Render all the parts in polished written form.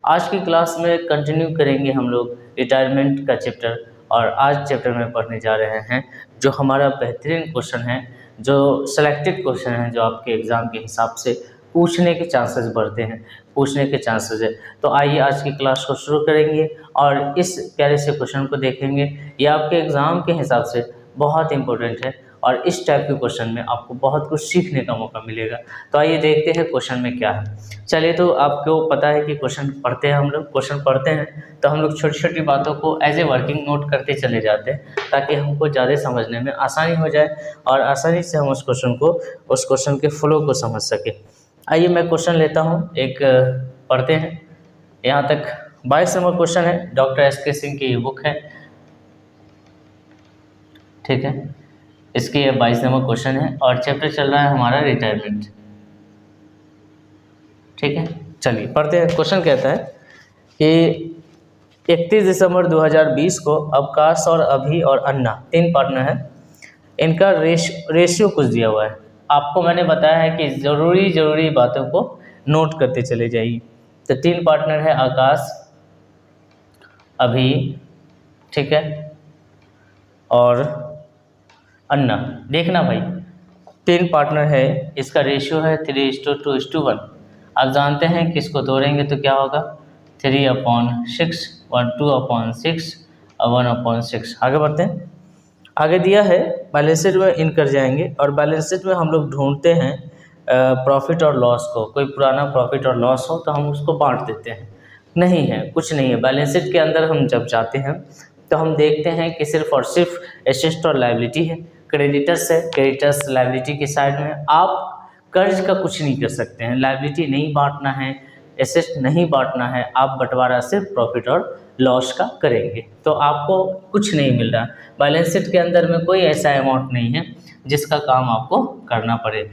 आज की क्लास में कंटिन्यू करेंगे हम लोग रिटायरमेंट का चैप्टर। और आज चैप्टर में पढ़ने जा रहे हैं जो हमारा बेहतरीन क्वेश्चन है, जो सेलेक्टेड क्वेश्चन है, जो आपके एग्ज़ाम के हिसाब से पूछने के चांसेस बढ़ते हैं, पूछने के चांसेस है। तो आइए आज की क्लास को शुरू करेंगे और इस प्यारे से क्वेश्चन को देखेंगे। ये आपके एग्ज़ाम के हिसाब से बहुत इंपॉर्टेंट है और इस टाइप के क्वेश्चन में आपको बहुत कुछ सीखने का मौका मिलेगा। तो आइए देखते हैं क्वेश्चन में क्या है। चलिए, तो आपको पता है कि क्वेश्चन पढ़ते हैं हम लोग, क्वेश्चन पढ़ते हैं तो हम लोग छोटी छोटी बातों को एज ए वर्किंग नोट करते चले जाते हैं ताकि हमको ज़्यादा समझने में आसानी हो जाए और आसानी से हम उस क्वेश्चन के फ्लो को समझ सकें। आइए मैं क्वेश्चन लेता हूँ, एक पढ़ते हैं। यहाँ तक 22 नंबर क्वेश्चन है, डॉक्टर एस.के. सिंह की ये बुक है, ठीक है। इसकी ये 22 नंबर क्वेश्चन है और चैप्टर चल रहा है हमारा रिटायरमेंट, ठीक है। चलिए पढ़ते हैं। क्वेश्चन कहता है कि 31 दिसंबर 2020 को अवकाश और अभी और अन्ना 3 पार्टनर हैं, इनका रेशियो कुछ दिया हुआ है। आपको मैंने बताया है कि ज़रूरी बातों को नोट करते चले जाइए। तो 3 पार्टनर है, आकाश, अभी, ठीक है, और अन्ना। देखना भाई, 3 पार्टनर है, इसका रेशियो है 3:2:1। आप जानते हैं कि इसको तोड़ेंगे तो क्या होगा, 3/6 और 2/6 और 1/6। आगे बढ़ते हैं। आगे दिया है बैलेंस शीट में इन कर जाएंगे और बैलेंस शीट में हम लोग ढूंढते हैं प्रॉफिट और लॉस को। कोई पुराना प्रॉफिट और लॉस हो तो हम उसको बांट देते हैं। नहीं है, कुछ नहीं है। बैलेंस शीट के अंदर हम जब जाते हैं तो हम देखते हैं कि सिर्फ और सिर्फ एसेट और लायबिलिटी है, क्रेडिटर्स है। क्रेडिटर्स लायबिलिटी के साइड में आप कर्ज का कुछ नहीं कर सकते हैं, लायबिलिटी नहीं बांटना है, एसेट नहीं बांटना है, आप बंटवारा सिर्फ प्रॉफिट और लॉस का करेंगे तो आपको कुछ नहीं मिल रहा। बैलेंस शीट के अंदर में कोई ऐसा अमाउंट नहीं है जिसका काम आपको करना पड़े।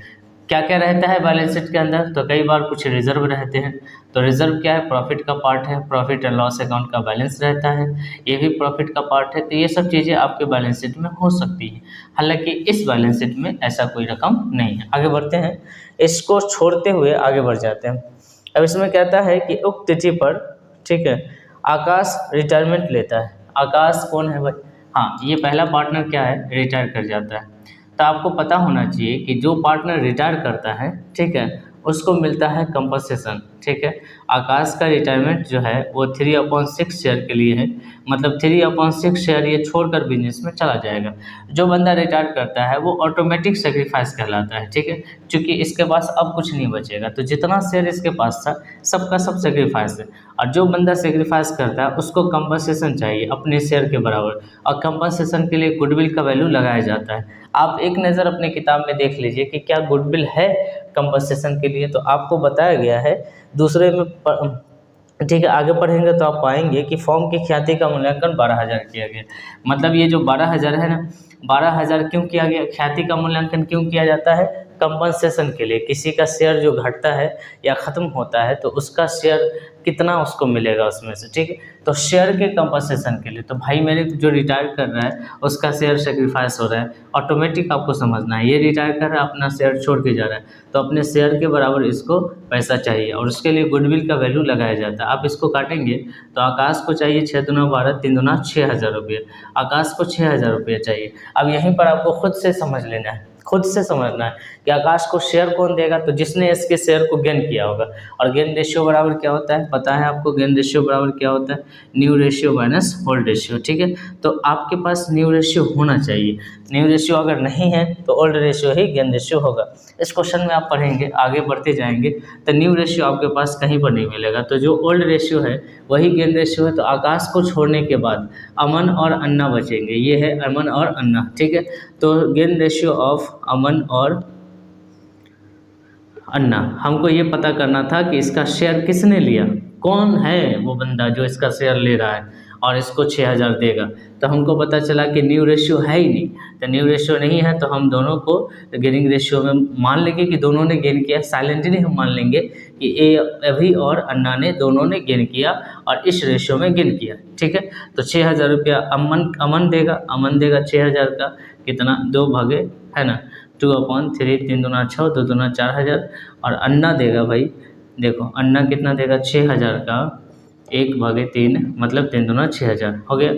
क्या क्या रहता है बैलेंस शीट के अंदर, तो कई बार कुछ रिजर्व रहते हैं। तो रिजर्व क्या है, प्रॉफिट का पार्ट है, प्रॉफिट एंड लॉस अकाउंट का बैलेंस रहता है, ये भी प्रॉफिट का पार्ट है। तो ये सब चीज़ें आपके बैलेंस शीट में हो सकती हैं, हालांकि इस बैलेंस शीट में ऐसा कोई रकम नहीं है। आगे बढ़ते हैं, इसको छोड़ते हुए आगे बढ़ जाते हैं। अब इसमें कहता है कि उक्त तिथि पर, ठीक है, आकाश रिटायरमेंट लेता है। आकाश कौन है भाई, हाँ, ये पहला पार्टनर क्या है, रिटायर कर जाता है। तो आपको पता होना चाहिए कि जो पार्टनर रिटायर करता है, ठीक है, उसको मिलता है कंपनसेशन, ठीक है। आकाश का रिटायरमेंट जो है वो 3/6 शेयर के लिए है, मतलब 3/6 शेयर ये छोड़कर बिजनेस में चला जाएगा। जो बंदा रिटायर करता है वो ऑटोमेटिक सेक्रीफाइस कहलाता है, ठीक है, क्योंकि इसके पास अब कुछ नहीं बचेगा। तो जितना शेयर इसके पास था सबका सब सेक्रीफाइस है और जो बंदा सेक्रीफाइस करता है उसको कंपनसेशन चाहिए अपने शेयर के बराबर, और कंपनसेशन के लिए गुडविल का वैल्यू लगाया जाता है। आप एक नज़र अपने किताब में देख लीजिए कि क्या गुडविल है कंपनसेशन के लिए, तो आपको बताया गया है दूसरे में ठीक है। आगे पढ़ेंगे तो आप पाएंगे कि फॉर्म की ख्याति का मूल्यांकन 12,000 किया गया। मतलब ये जो 12,000 है ना, 12,000 क्यों किया गया, ख्याति का मूल्यांकन क्यों किया जाता है, कंपनसेशन के लिए। किसी का शेयर जो घटता है या ख़त्म होता है तो उसका शेयर कितना उसको मिलेगा उसमें से, ठीक है। तो शेयर के कंपनसेशन के लिए, तो भाई मेरे जो रिटायर कर रहा है उसका शेयर सेक्रीफाइस हो रहा है, ऑटोमेटिक आपको समझना है। ये रिटायर कर रहा है, अपना शेयर छोड़ के जा रहा है, तो अपने शेयर के बराबर इसको पैसा चाहिए और उसके लिए गुडविल का वैल्यू लगाया जाता है। आप इसको काटेंगे तो आकाश को चाहिए 6 दूना 12, 3 दूना 6,000 रुपये। आकाश को 6,000 रुपये चाहिए। अब यहीं पर आपको खुद से समझ लेना है, खुद से समझना है कि आकाश को शेयर कौन देगा, तो जिसने इसके शेयर को गेन किया होगा। और गेन रेशियो बराबर क्या होता है, पता है आपको, गेन रेशियो बराबर क्या होता है, new ratio minus old ratio, ठीक है। तो आपके पास न्यू रेशियो होना चाहिए, न्यू रेशियो अगर नहीं है तो ओल्ड रेशियो ही गेन रेशियो होगा। इस क्वेश्चन में आप पढ़ेंगे, आगे बढ़ते जाएंगे तो न्यू रेशियो आपके पास कहीं पर नहीं मिलेगा, तो जो ओल्ड रेशियो है वही गेन रेशियो है। तो आकाश को छोड़ने के बाद अमन और अन्ना बचेंगे, ये है अमन और अन्ना, ठीक है। तो गेन रेशियो ऑफ अमन और अन्ना, हमको ये पता करना था कि इसका शेयर किसने लिया, कौन है वो बंदा जो इसका शेयर ले रहा है और इसको 6,000 देगा। तो हमको पता चला कि न्यू रेशियो है ही नहीं। तो न्यू रेशियो नहीं है तो हम दोनों को गेनिंग रेशियो में मान लेंगे कि दोनों ने गेन किया। साइलेंटली हम मान लेंगे कि अभी और अन्ना ने दोनों ने गेन किया और इस रेशियो में गेन किया, ठीक है। तो 6,000 रुपया अमन देगा 6,000 का, कितना, 2 भागे, है ना, 2/3, 3 दूना 6, 2 दूना 4,000। और अन्ना देगा भाई, देखो अन्ना कितना देगा, 6,000 का 1/3 मतलब 3 दूना 6000 हो गया।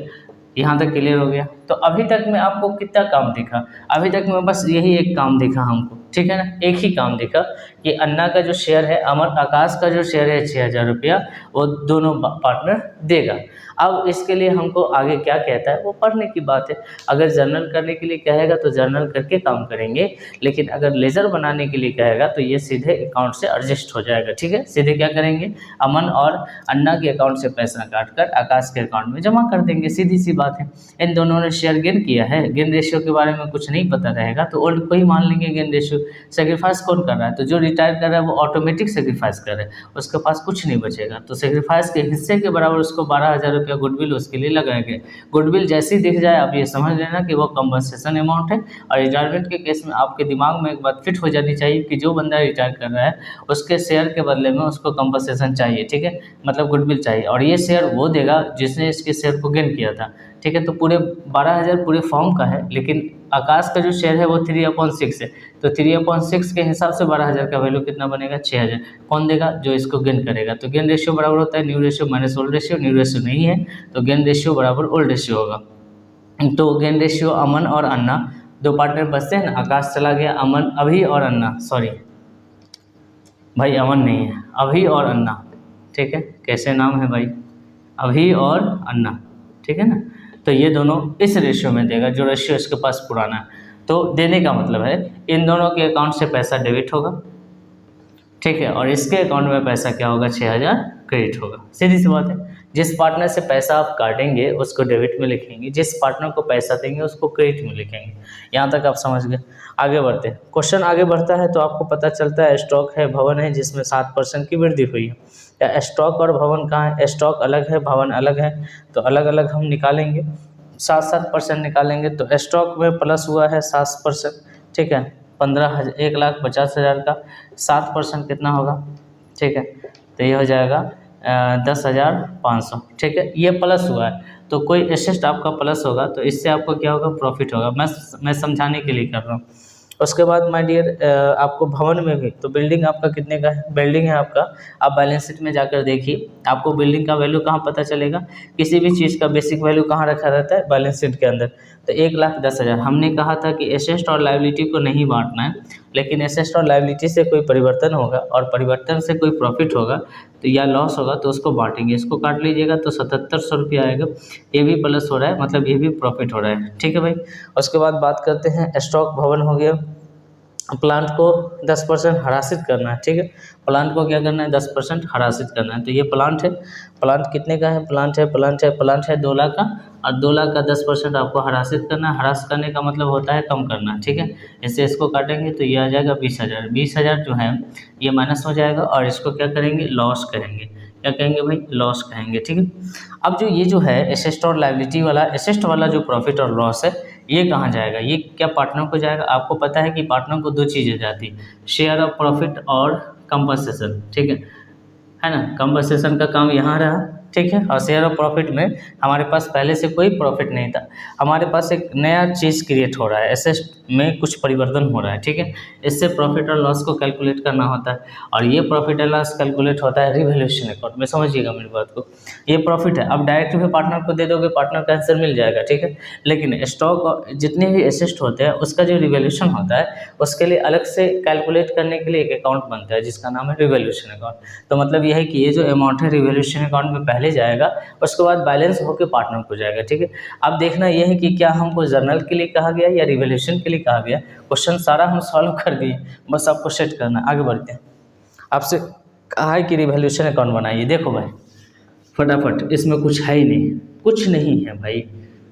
यहाँ तक क्लियर हो गया। तो अभी तक में आपको कितना काम दिखा? अभी तक में बस यही एक काम दिखा हमको, ठीक है ना, एक ही काम दिखा कि अन्ना का जो शेयर है, अमर आकाश का जो शेयर है 6000 रुपया, वो दोनों पार्टनर देगा। अब इसके लिए हमको आगे क्या कहता है वो पढ़ने की बात है। अगर जर्नल करने के लिए कहेगा तो जर्नल करके काम करेंगे, लेकिन अगर लेजर बनाने के लिए कहेगा तो ये सीधे अकाउंट से एडजस्ट हो जाएगा, ठीक है। सीधे क्या करेंगे, अमन और अन्ना के अकाउंट से पैसा काटकर आकाश के अकाउंट में जमा कर देंगे, सीधी सी बात है। इन दोनों ने शेयर गेन किया है, गेन रेशियो के बारे में कुछ नहीं पता रहेगा तो ओल्ड को ही मान लेंगे गेन रेशियो। सेक्रीफाइस कौन कर रहा है? तो जो रिटायर कर रहा है वो ऑटोमेटिक सेक्रीफाइस कर रहा है, उसके पास कुछ नहीं बचेगा। तो सेक्रीफाइस के हिस्से के बराबर उसको 12,000 रुपया गुडविल उसके लिए लगाया गया। गुडविल जैसी दिख जाए आप ये समझ लेना कि वो कंपनसेशन अमाउंट है। और रिटायरमेंट के केस में आपके दिमाग में एक बात फिट हो जानी चाहिए कि जो बंदा रिटायर कर रहा है उसके शेयर के बदले में उसको कंपनसेशन चाहिए, ठीक है, मतलब गुडविल चाहिए। और ये शेयर वो देगा जिसने इसके शेयर को गेन किया था, ठीक है। तो पूरे 12,000 पूरे फॉर्म का है, लेकिन आकाश का जो शेयर है वो 3/6 है। तो 3/6 के हिसाब से 12,000 का वैल्यू कितना बनेगा? 6,000। कौन देगा? जो इसको गेन करेगा। तो गेन रेशियो बराबर होता है new ratio minus old ratio. New ratio नहीं है तो गेन रेशियो बराबर ओल्ड रेशियो होगा। तो गेन रेशियो अमन और अन्ना दो पार्टनर बचते हैं ना, आकाश चला गया, अमन अभी और अन्ना, सॉरी भाई अमन नहीं है, अभी और अन्ना, ठीक है। कैसे नाम है भाई? अभी और अन्ना, ठीक है ना। तो ये दोनों इस रेशियो में देगा, जो रेशियो इसके पास पुराना है। तो देने का मतलब है इन दोनों के अकाउंट से पैसा डेबिट होगा, ठीक है, और इसके अकाउंट में पैसा क्या होगा? 6,000 क्रेडिट होगा। सीधी सी बात है। जिस पार्टनर से पैसा आप काटेंगे उसको डेबिट में लिखेंगे, जिस पार्टनर को पैसा देंगे उसको क्रेडिट में लिखेंगे। यहाँ तक आप समझ गए। आगे बढ़ते हैं। क्वेश्चन आगे बढ़ता है तो आपको पता चलता है स्टॉक है, भवन है, जिसमें 7% की वृद्धि हुई है। या स्टॉक और भवन कहाँ है? स्टॉक अलग है, भवन अलग है, तो अलग अलग हम निकालेंगे। 7% निकालेंगे तो स्टॉक में प्लस हुआ है 7%, ठीक है। 1,50,000 का 7% कितना होगा? ठीक है, तो ये हो जाएगा 10,500, ठीक है। ये प्लस हुआ है तो कोई एसेट आपका प्लस होगा तो इससे आपको क्या होगा? प्रॉफिट होगा। मैं समझाने के लिए कर रहा हूँ। उसके बाद माय डियर आपको भवन में भी, तो बिल्डिंग आपका कितने का है? बिल्डिंग है आपका, आप बैलेंस शीट में जाकर देखिए, आपको बिल्डिंग का वैल्यू कहाँ पता चलेगा? किसी भी चीज़ का बेसिक वैल्यू कहाँ रखा रहता है? बैलेंस शीट के अंदर। तो 1,10,000 हमने कहा था कि एसेट और लायबिलिटी को नहीं बांटना है, लेकिन एसेट और लायबिलिटी से कोई परिवर्तन होगा और परिवर्तन से कोई प्रॉफिट होगा तो या लॉस होगा तो उसको बांटेंगे। इसको काट लीजिएगा तो 7,700 रुपया आएगा। ये भी प्लस हो रहा है, मतलब ये भी प्रॉफिट हो रहा है, ठीक है भाई। उसके बाद बात करते हैं स्टॉक भवन हो गया। प्लांट को 10% हरासित करना है, ठीक है। प्लांट को क्या करना है? 10% हरासित करना है। तो ये प्लांट है। प्लांट कितने का है? प्लांट है 2 लाख का, और 2 लाख का 10% आपको हरासित करना है। हरास करने का मतलब होता है कम करना, ठीक है। इससे इसको काटेंगे तो ये आ जाएगा 20,000। 20,000 जो है ये माइनस हो जाएगा और इसको क्या करेंगे? लॉस कहेंगे। क्या कहेंगे भाई? लॉस कहेंगे, ठीक है। अब जो ये जो है एसेट और लायबिलिटी वाला, एसेट वाला जो प्रॉफिट और लॉस है ये कहाँ जाएगा? ये क्या पार्टनर को जाएगा? आपको पता है कि पार्टनर को 2 चीज़ें जाती है, शेयर ऑफ प्रॉफिट और कंपनसेशन, ठीक है ना। कंपनसेशन का काम यहाँ रहा, ठीक है। और शेयर ऑफ प्रॉफिट में हमारे पास पहले से कोई प्रॉफिट नहीं था, हमारे पास एक नया चीज़ क्रिएट हो रहा है, एसेट में कुछ परिवर्तन हो रहा है, ठीक है। इससे प्रॉफिट और लॉस को कैलकुलेट करना होता है, और ये प्रॉफिट और लॉस कैलकुलेट होता है रिवैल्यूएशन अकाउंट में। समझिएगा मेरी बात को। ये प्रॉफिट है, अब डायरेक्ट भी पार्टनर को दे दोगे, पार्टनर का आंसर मिल जाएगा, ठीक है। लेकिन स्टॉक जितने भी एसेट होते हैं उसका जो रिवैल्यूएशन होता है उसके लिए अलग से कैलकुलेट करने के लिए एक अकाउंट बनता है जिसका नाम है रिवैल्यूएशन अकाउंट। तो मतलब यह है कि ये जो अमाउंट है रिवैल्यूएशन अकाउंट में पहले जाएगा, उसके बाद बैलेंस होकर पार्टनर को जाएगा, ठीक है। अब देखना यह है कि क्या हमको जर्नल के लिए कहा गया या रिवैल्यूएशन के लिए कहा गया। क्वेश्चन सारा हम सॉल्व कर दिए, बस आपको सेट करना है। आगे बढ़ते हैं। आपसे कहा है कि रिवैल्यूएशन अकाउंट बनाइए। देखो भाई फटाफट, इसमें कुछ है ही नहीं, कुछ नहीं है भाई।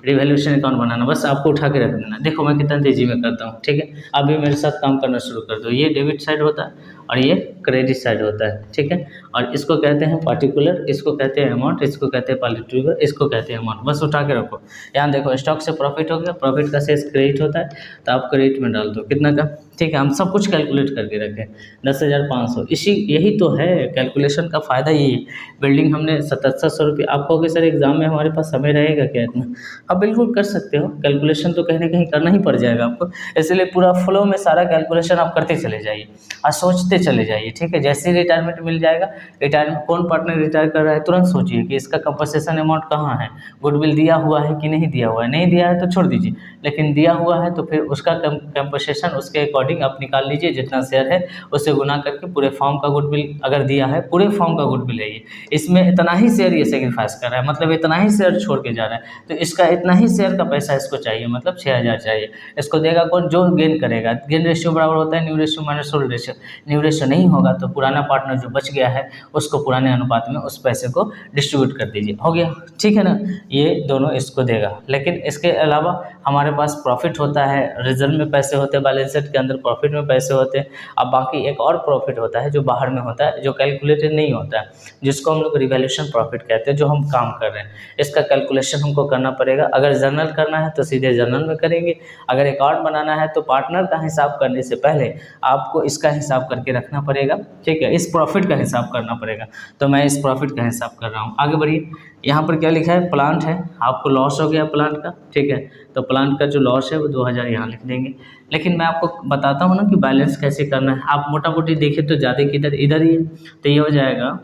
रिवैल्यूएशन अकाउंट बनाना बस आपको उठा के रख देना। देखो मैं कितना तेजी में करता हूँ, ठीक है। आप भी मेरे साथ काम करना शुरू कर दो। ये डेबिट साइड होता है और ये क्रेडिट साइड होता है, ठीक है। और इसको कहते हैं पार्टिकुलर, इसको कहते हैं अमाउंट, इसको कहते हैं पार्टिकुलर, इसको कहते हैं अमाउंट। बस उठा के रखो। यहाँ देखो स्टॉक से प्रॉफिट हो गया, प्रॉफिट का शेष क्रेडिट होता है तो आप क्रेडिट में डाल दो। कितना का? ठीक है, हम सब कुछ कैलकुलेट करके रखें 10,500। यही तो है कैलकुलेशन का फ़ायदा, यही है। बिल्डिंग हमने 7,700 रुपये, आप कहोगे सर एग्ज़ाम में हमारे पास समय रहेगा क्या इतना? आप बिल्कुल कर सकते हो, कैलकुलेशन तो कहीं ना कहीं करना ही पड़ जाएगा आपको, इसलिए पूरा फ्लो में सारा कैलकुलेशन आप करते चले जाइए और सोचते चले जाइए। ठीक है, जैसे ही रिटायरमेंट मिल जाएगा, रिटायरमेंट कौन पार्टनर रिटायर कर रहा है तुरंत सोचिए कि इसका कंपनसेशन अमाउंट कहाँ है, गुडविल दिया हुआ है कि नहीं दिया हुआ है, नहीं दिया है तो छोड़ दीजिए, लेकिन दिया हुआ है तो फिर उसका कंपनसेशन उसके अकॉर्डिंग आप निकाल लीजिए, जितना शेयर है उससे गुना करके पूरे फॉर्म का गुडविल अगर दिया है, पूरे फॉर्म का गुडविल है ये, इसमें इतना ही शेयर ये सेक्रीफाइस कर रहा है, मतलब इतना ही शेयर छोड़ के जा रहा है, तो इसका इतना ही शेयर का पैसा इसको चाहिए, मतलब 6,000 चाहिए। इसको देगा कौन? जो गेन करेगा। गेन रेशियो बराबर होता है new ratio minus old ratio. New ratio नहीं होगा तो पुराना पार्टनर जो बच गया है उसको पुराने अनुपात में उस पैसे को डिस्ट्रीब्यूट कर दीजिए, हो गया। ठीक है ना, ये दोनों इसको देगा। लेकिन इसके अलावा हमारे पास प्रॉफिट होता है, रिजर्व में पैसे होते हैं, बैलेंस शीट के अंदर प्रॉफिट में पैसे होते हैं। अब बाकी एक और प्रॉफिट होता है जो बाहर में होता है, जो कैलकुलेटेड नहीं होता है, जिसको हम लोग रिवैल्यूएशन प्रॉफिट कहते हैं, जो हम काम कर रहे हैं इसका कैलकुलेशन हमको करना पड़ेगा। अगर जर्नल करना है तो सीधे जर्नल में करेंगे, अगर अकाउंट बनाना है तो पार्टनर का हिसाब करने से पहले आपको इसका हिसाब करके रखना पड़ेगा। ठीक है, इस प्रॉफिट का हिसाब करना पड़ेगा, तो मैं इस प्रॉफिट का हिसाब कर रहा हूँ। आगे बढ़िए, यहाँ पर क्या लिखा है? प्लांट है, आपको लॉस हो गया प्लांट का। ठीक है, तो प्लांट का जो लॉस है वो 2,000 यहाँ लिख देंगे। लेकिन मैं आपको बताता हूँ ना कि बैलेंस कैसे करना है। आप मोटा मोटी देखें तो ज़्यादा किधर इधर ही है, तो ये हो जाएगा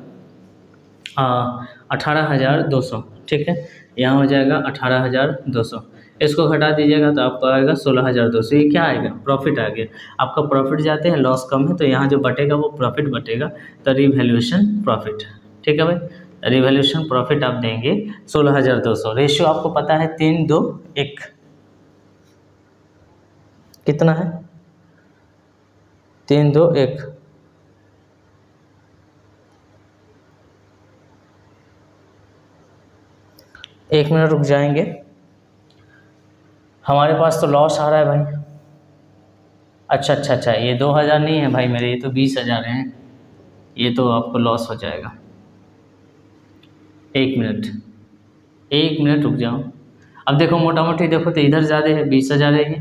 18,200। ठीक है, यहाँ हो जाएगा 18,200, इसको घटा दीजिएगा तो आपको आएगा 16,200। ये क्या आएगा? प्रॉफिट आ गया। आपका प्रॉफिट जाते हैं, लॉस कम है, तो यहाँ जो बटेगा वो प्रॉफिट बटेगा, तो रिवैल्यूएशन प्रॉफिट। ठीक है भाई, रिवैल्यूएशन प्रॉफिट आप देंगे 16,200। रेशियो आपको पता है 3:2:1 कितना है? 3:2:1। एक मिनट रुक जाएंगे, हमारे पास तो लॉस आ रहा है भाई। अच्छा, ये 2,000 नहीं है भाई मेरे, ये तो 20,000 हैं, ये तो आपको लॉस हो जाएगा। एक मिनट रुक जाओ। अब देखो मोटा मोटी देखो तो इधर ज़्यादा है, 20,000 है ये,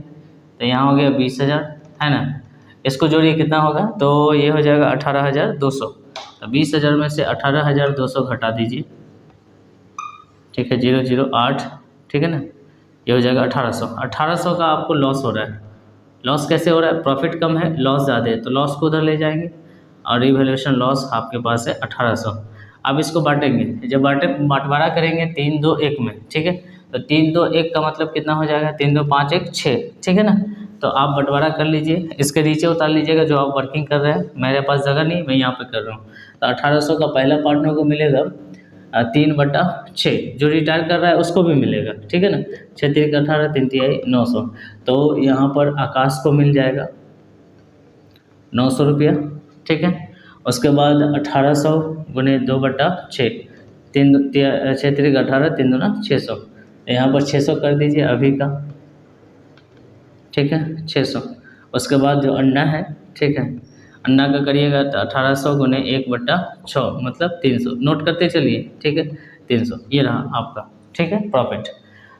तो यहाँ हो गया 20,000, है ना। इसको जोड़िए कितना होगा? तो ये हो जाएगा 18,200। तो 20,000 में से 18,200 घटा दीजिए। ठीक है, 008। ठीक है ना, ये हो जाएगा 1800। 1800 का आपको लॉस हो रहा है। लॉस कैसे हो रहा है? प्रॉफिट कम है, लॉस ज़्यादा है, तो लॉस को उधर ले जाएंगे और रिवैल्यूएशन लॉस आपके पास है 1800। अब इसको बांटेंगे, जब बंटवारा करेंगे 3:2:1 में। ठीक है, तो 3:2:1 का मतलब कितना हो जाएगा? 3:2:5=1 6। ठीक है ना, तो आप बंटवारा कर लीजिए, इसके नीचे उतार लीजिएगा जो आप वर्किंग कर रहे हैं। मेरे पास जगह नहीं, मैं यहाँ पे कर रहा हूँ। तो 1800 का पहला पार्टनर को मिलेगा 3/6, जो रिटायर कर रहा है उसको भी मिलेगा। ठीक है ना, 6 3 18 3 3 900, तो यहाँ पर आकाश को मिल जाएगा 900 रुपया। ठीक है, उसके बाद 1800 गुने 2/6, 6 3 18 3 2 600, यहाँ पर 600 कर दीजिए अभी का। ठीक है, 600। उसके बाद जो अंडा है, ठीक है, अंडा का करिएगा तो 1800 गुने 1/6 मतलब 300, नोट करते चलिए। ठीक है, 300 ये रहा आपका। ठीक है, प्रॉफिट।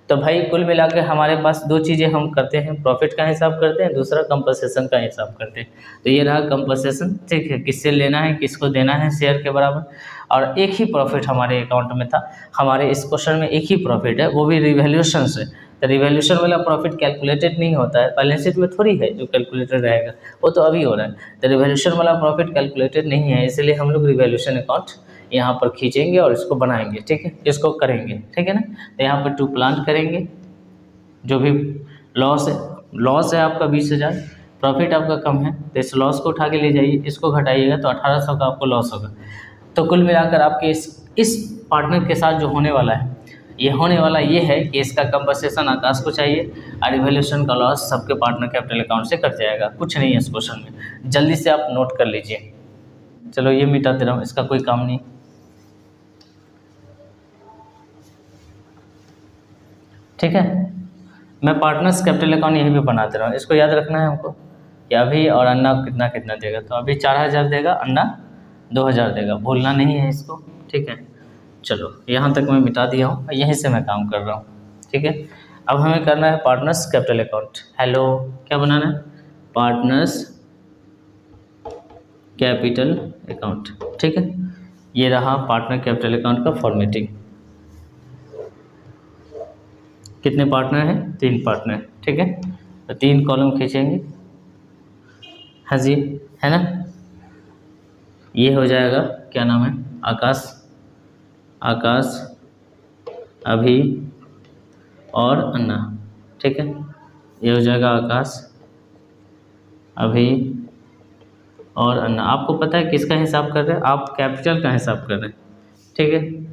तो भाई कुल मिला के हमारे पास दो चीज़ें हम करते हैं, प्रॉफिट का हिसाब करते हैं, दूसरा कंपनसेशन का हिसाब करते हैं। तो ये रहा कंपनसेशन। ठीक है, किससे लेना है, किसको देना है शेयर के बराबर, और एक ही प्रॉफिट हमारे अकाउंट में था। हमारे इस क्वेश्चन में एक ही प्रॉफिट है, वो भी रिवैल्यूएशन से। तो रिवैल्यूएशन वाला प्रॉफिट कैलकुलेटेड नहीं होता है, बैलेंस शीट में थोड़ी है जो कैलकुलेटेड रहेगा, वो तो अभी हो रहा है। तो रिवैल्यूएशन वाला प्रॉफिट कैलकुलेटेड नहीं है, इसलिए हम लोग रिवैल्यूएशन अकाउंट यहाँ पर खींचेंगे और इसको बनाएंगे। ठीक है, इसको करेंगे। ठीक है ना, तो यहाँ पर 2 प्लांट करेंगे, जो भी लॉस है आपका 20,000, प्रॉफिट आपका कम है, तो इस लॉस को उठा के ले जाइए, इसको घटाइएगा तो 1800 का आपको लॉस होगा। तो कुल मिलाकर आपके इस पार्टनर के साथ जो होने वाला है, ये है कि इसका कंपनसेशन आकाश को चाहिए और रिवैल्यूएशन का लॉस सबके पार्टनर कैपिटल अकाउंट से कट जाएगा। कुछ नहीं है इस क्वेश्चन में, जल्दी से आप नोट कर लीजिए। चलो ये मिटा दे रहा हूँ, इसका कोई काम नहीं। ठीक है, मैं पार्टनर्स कैपिटल अकाउंट यहीं पे बना दे रहा हूँ, इसको याद रखना है हमको कि अभी और अन्ना कितना कितना देगा। तो अभी 4,000 देगा, अन्ना 2,000 देगा, भूलना नहीं है इसको। ठीक है, चलो यहाँ तक मैं मिटा दिया हूँ, यहीं से मैं काम कर रहा हूँ। ठीक है, अब हमें करना है पार्टनर्स कैपिटल अकाउंट। हेलो, क्या बनाना है? Partners capital account. ठीक है, ये रहा पार्टनर कैपिटल अकाउंट का फॉर्मेटिंग। कितने पार्टनर हैं? 3 पार्टनर। ठीक है, तो 3 कॉलम खींचेंगे। हाँ जी, है ना। ये हो जाएगा, क्या नाम है, आकाश, आकाश, अभी और अन्ना। ठीक है, ये हो जाएगा आकाश, अभी और अन्ना। आपको पता है किसका हिसाब कर रहे हैं? आप कैपिटल का हिसाब कर रहे हैं। ठीक है,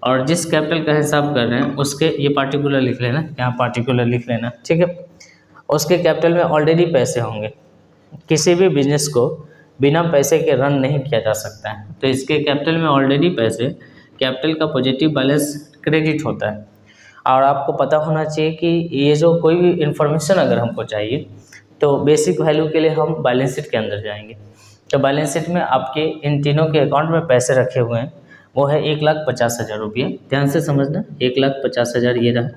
और जिस कैपिटल का हिसाब कर रहे हैं उसके, ये पार्टिकुलर लिख लेना, यहाँ पार्टिकुलर लिख लेना। ठीक है, उसके कैपिटल में ऑलरेडी पैसे होंगे। किसी भी बिजनेस को बिना पैसे के रन नहीं किया जा सकता है, तो इसके कैपिटल में ऑलरेडी पैसे, कैपिटल का पॉजिटिव बैलेंस क्रेडिट होता है। और आपको पता होना चाहिए कि ये जो कोई भी इंफॉर्मेशन अगर हमको चाहिए तो बेसिक वैल्यू के लिए हम बैलेंस शीट के अंदर जाएंगे। तो बैलेंस शीट में आपके इन तीनों के अकाउंट में पैसे रखे हुए हैं, वो है 1,50,000 रुपये। ध्यान से समझना, 1,50,000 ये रहा।